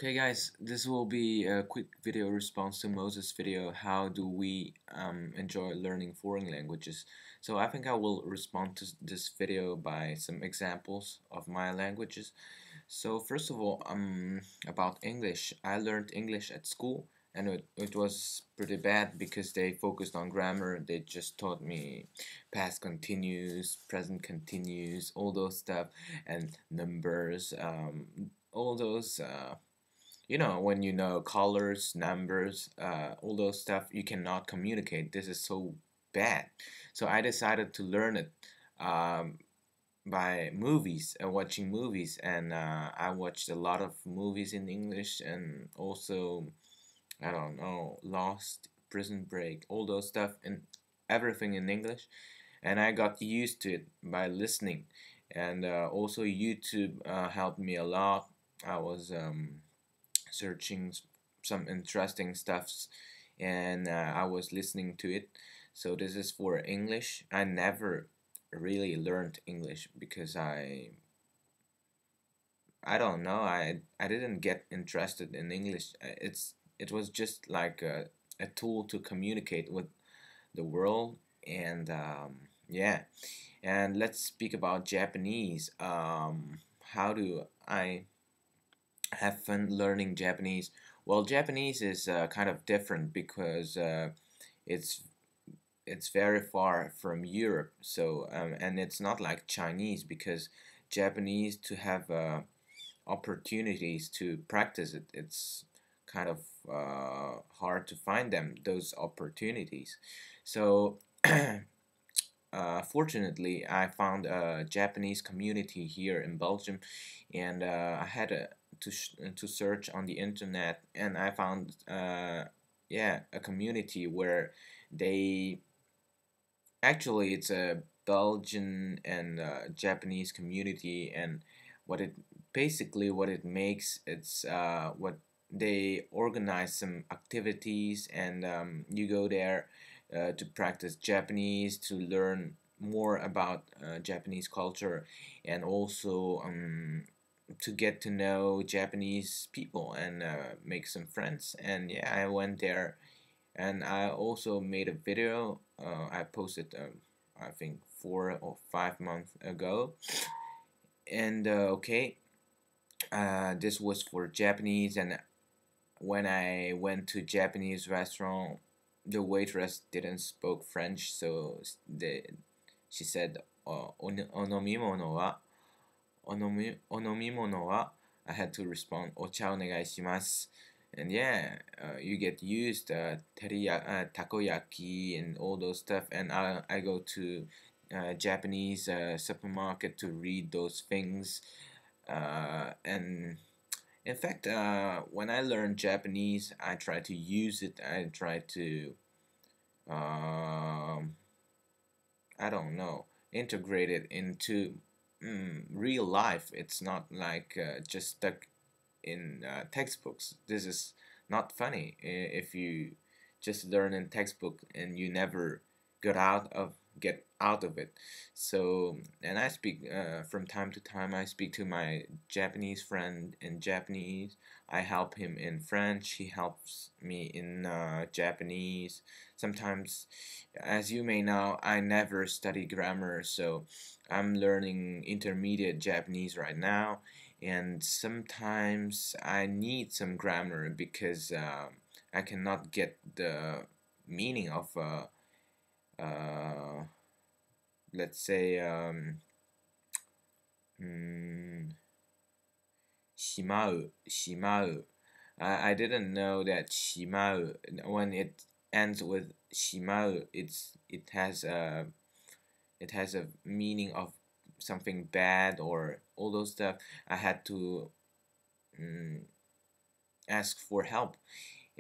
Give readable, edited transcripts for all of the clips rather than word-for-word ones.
Okay guys, this will be a quick video response to Moses' video, how do we enjoy learning foreign languages. So I think I will respond to this video by some examples of my languages. So first of all, about English. I learned English at school and it was pretty bad because they focused on grammar. They just taught me past continuous, present continuous, all those stuff, and numbers, all those when you know colors, numbers, all those stuff, you cannot communicate. This is so bad. So I decided to learn it um, by movies, watching movies, and I watched a lot of movies in English, and also I don't know, Lost, Prison Break, all those stuff, and everything in English. And I got used to it by listening, and also YouTube helped me a lot. I was searching some interesting stuffs and I was listening to it. So this is for English. I never really learned English because I don't know, I didn't get interested in English. It was just like a tool to communicate with the world, and yeah. And let's speak about Japanese. How do I have fun learning Japanese? Well, Japanese is kind of different because it's it's very far from Europe. So and it's not like Chinese because Japanese to have opportunities to practice it. It's kind of hard to find them those opportunities. So fortunately, I found a Japanese community here in Belgium, and I had to search on the internet, and I found yeah, a community where they actually it's a Belgian and Japanese community, and what it basically what it makes it's what they organize some activities, and you go there to practice Japanese, to learn more about Japanese culture, and also to get to know Japanese people and make some friends. And yeah, I went there, and I also made a video. I posted, I think 4 or 5 months ago. And okay, this was for Japanese. And when I went to Japanese restaurant, the waitress didn't spoke French, so she said, "Onomimono wa onomimono wa." I had to respond, "Ocha onegaishimasu." And yeah, you get used takoyaki and all those stuff. And I go to Japanese supermarket to read those things. And in fact, when I learn Japanese, I try to use it. I try to um, I don't know, integrate it into real life. It's not like just stuck in textbooks. This is not funny if you just learn in textbook and you never get out of it. So, and I speak from time to time. I speak to my Japanese friend in Japanese. I help him in French. He helps me in Japanese. Sometimes, as you may know, I never study grammar, so I'm learning intermediate Japanese right now, and sometimes I need some grammar because I cannot get the meaning of uh, let's say mm, shimau. I didn't know that shimau, when it ends with shimau, it has a meaning of something bad or all those stuff. I had to mm, ask for help.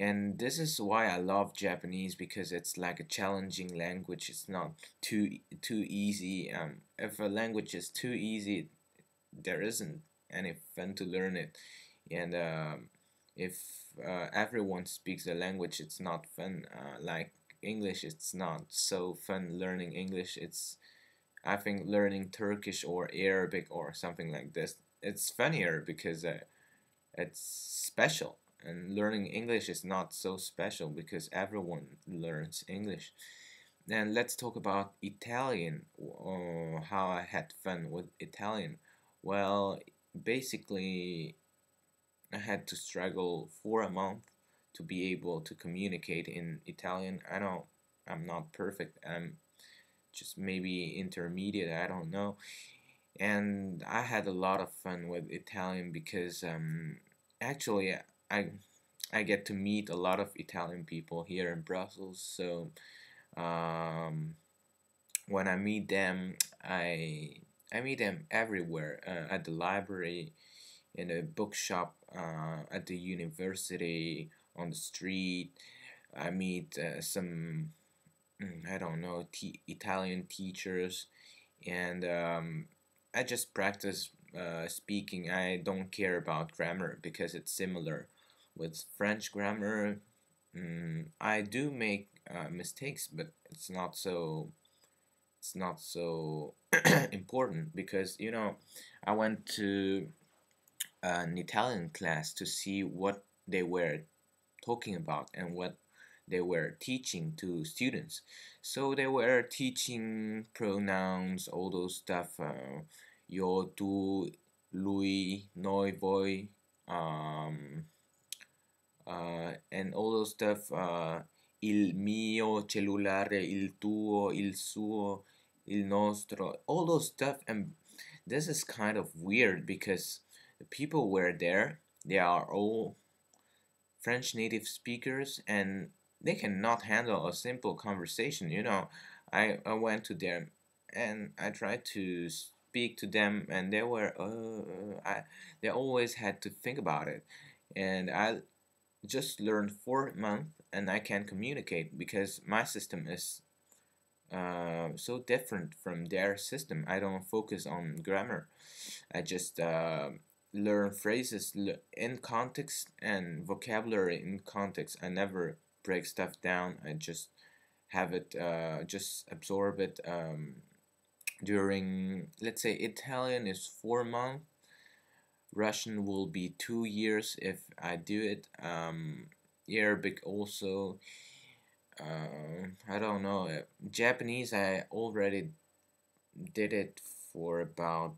And this is why I love Japanese, because it's like a challenging language. It's not too easy. If a language is too easy, there isn't any fun to learn it. And if everyone speaks the language, it's not fun. Like English, it's not so fun learning English. It's, I think, learning Turkish or Arabic or something like this. It's funnier because it's special. And learning English is not so special because everyone learns English. And let's talk about Italian, how I had fun with Italian. Well, basically, I had to struggle for a month to be able to communicate in Italian. I know I'm not perfect. I'm just maybe intermediate. I don't know. And I had a lot of fun with Italian because actually I I get to meet a lot of Italian people here in Brussels. So um, when I meet them, I meet them everywhere, at the library, in a bookshop, at the university, on the street. I meet some I don't know Italian teachers, and I just practice speaking. I don't care about grammar because it's similar with French grammar. I do make mistakes, but it's not so important because I went to an Italian class to see what they were talking about and what they were teaching to students. So they were teaching pronouns, all those stuff, io, tu, lui, noi, voi, um, and all those stuff, il mio cellulare, il tuo, il suo, il nostro, all those stuff. And this is kind of weird because the people were there, they are all French native speakers, and they cannot handle a simple conversation. I went to them and I tried to speak to them, and they always had to think about it. And I just learned 4 months, and I can communicate because my system is so different from their system. I don't focus on grammar. I just learn phrases in context and vocabulary in context. I never break stuff down. I just have it, just absorb it. During, let's say, Italian is 4 months. Russian will be 2 years if I do it. Arabic also. I don't know. Japanese, I already did it for about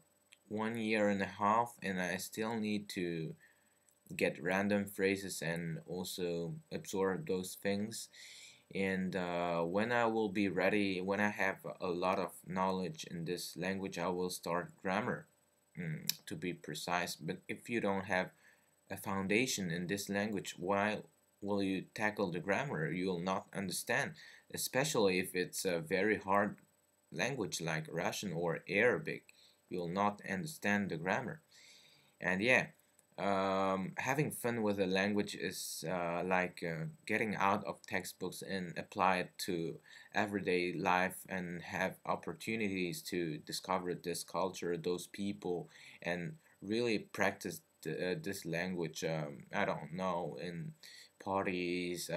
1 year and a half, and I still need to get random phrases and also absorb those things. And when I will be ready, when I have a lot of knowledge in this language, I will start grammar, to be precise. But if you don't have a foundation in this language, why will you tackle the grammar? You will not understand, especially if it's a very hard language like Russian or Arabic. You will not understand the grammar. And yeah, having fun with a language is like getting out of textbooks and apply it to everyday life and have opportunities to discover this culture, those people, and really practice this language. I don't know, in parties,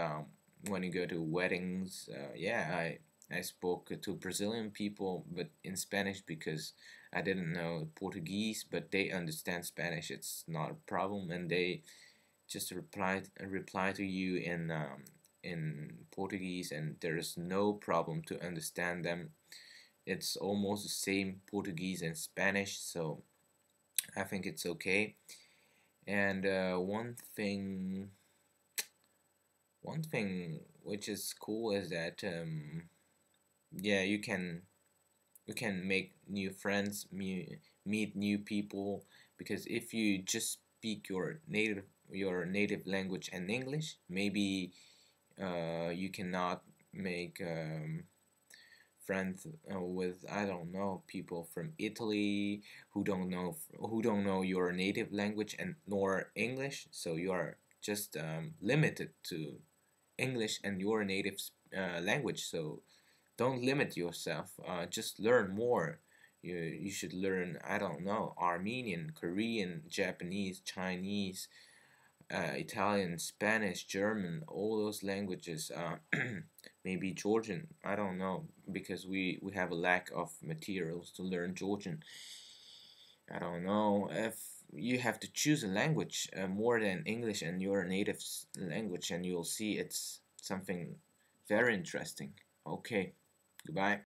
when you go to weddings. Yeah, I spoke to Brazilian people, but in Spanish because I didn't know Portuguese, but they understand Spanish. It's not a problem, and they just reply to you in Portuguese, and there is no problem to understand them. It's almost the same Portuguese and Spanish, so I think it's okay. And one thing which is cool is that yeah, you can make new friends, meet new people, because if you just speak your native language and English, maybe you cannot make friends with, I don't know, people from Italy who don't know your native language and nor English, so you are just limited to English and your native language. So don't limit yourself. Just learn more. You should learn, I don't know, Armenian, Korean, Japanese, Chinese, Italian, Spanish, German, all those languages. Maybe Georgian. I don't know because we have a lack of materials to learn Georgian. I don't know if you have to choose a language more than English and your native language, and you'll see it's something very interesting. Okay, goodbye.